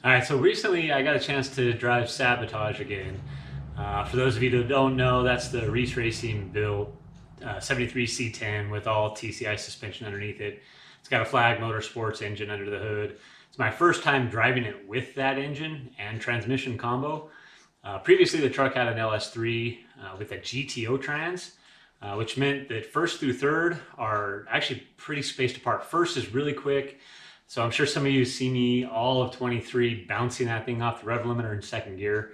All right, so recently I got a chance to drive Sabotage again. For those of you that don't know, that's the Reiss Racing built 73 C10 with all TCI suspension underneath it. It's got a Flog Motorsports engine under the hood. It's my first time driving it with that engine and transmission combo. Previously, the truck had an LS3 with a GTO trans, which meant that first through third are actually pretty spaced apart. First is really quick. So I'm sure some of you see me all of 23 bouncing that thing off the rev limiter in second gear.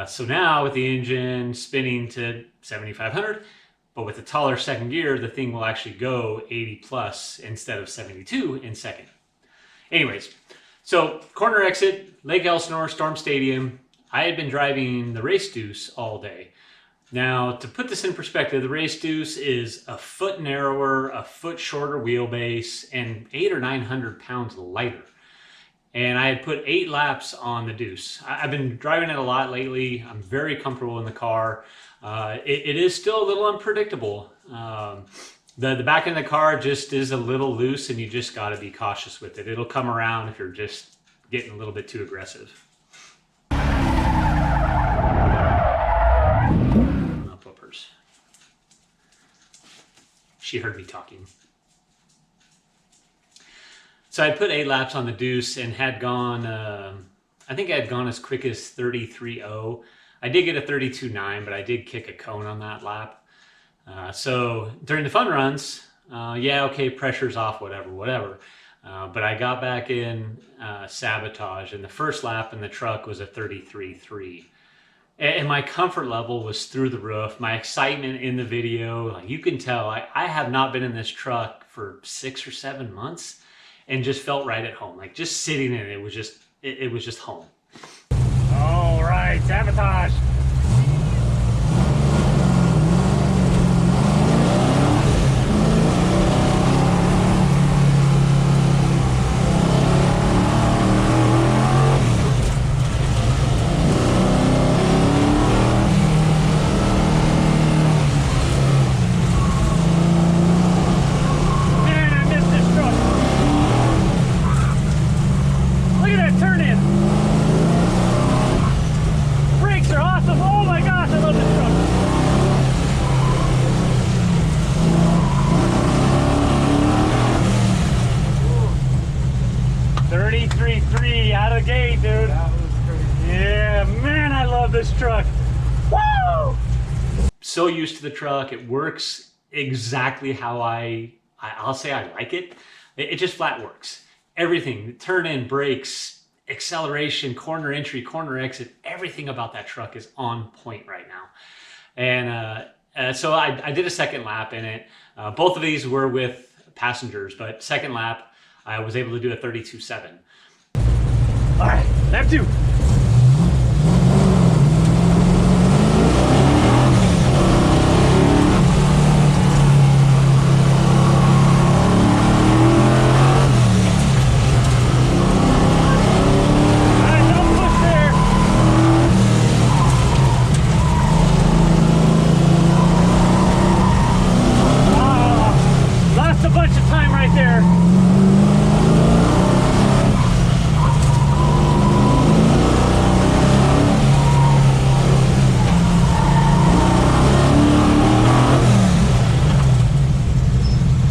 So now with the engine spinning to 7,500, but with a taller second gear, the thing will actually go 80 plus instead of 72 in second. Anyways, so corner exit, Lake Elsinore, Storm Stadium. I had been driving the race Deuce all day. Now, to put this in perspective, the race Deuce is a foot narrower, a foot shorter wheelbase, and 800 or 900 pounds lighter. And I had put 8 laps on the Deuce. I've been driving it a lot lately. I'm very comfortable in the car. It is still a little unpredictable. The back end of the car just is a little loose, and you just got to be cautious with it. It'll come around if you're just getting a little bit too aggressive. She heard me talking. So I put 8 laps on the Deuce and had gone, I think I had gone as quick as 33.0. I did get a 32.9, but I did kick a cone on that lap. So during the fun runs, yeah, okay, pressure's off, whatever. But I got back in Sabotage, and the first lap in the truck was a 33.3. And my comfort level was through the roof. My excitement in the video, like you can tell, I have not been in this truck for 6 or 7 months and just felt right at home. Like just sitting in it, it was just home. All right, Sabotage. Brakes are awesome. Oh my gosh, I love this truck. 33.3 out of the gate, dude. That was crazy. Yeah, man, I love this truck. Woo! So used to the truck. It works exactly how I'll say I like it. It just flat works. Everything, turn in, brakes, acceleration, corner entry, corner exit, everything about that truck is on point right now. And so I did a second lap in it. Both of these were with passengers, but second lap, I was able to do a 32.7. All right, lap 2.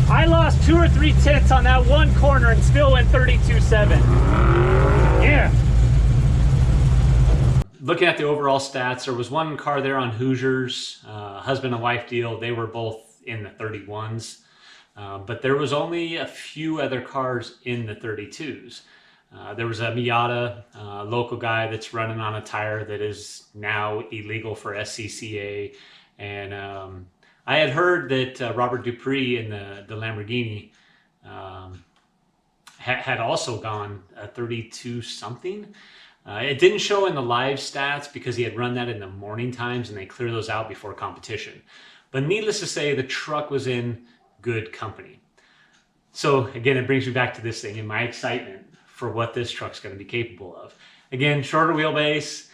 I lost 2 or 3 tenths on that one corner and still went 32.7. Yeah. Looking at the overall stats, there was one car there on Hoosiers, husband and wife deal. They were both in the 31s, but there was only a few other cars in the 32s. There was a Miata, local guy that's running on a tire that is now illegal for SCCA, and I had heard that Robert Dupree in the Lamborghini had also gone 32 something. It didn't show in the live stats because he had run that in the morning times and they clear those out before competition. But needless to say, the truck was in good company. So again, it brings me back to this thing and my excitement for what this truck's going to be capable of. Again, shorter wheelbase.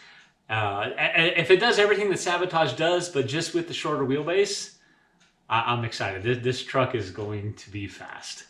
If it does everything that Sabotage does, but just with the shorter wheelbase, I'm excited. This truck is going to be fast.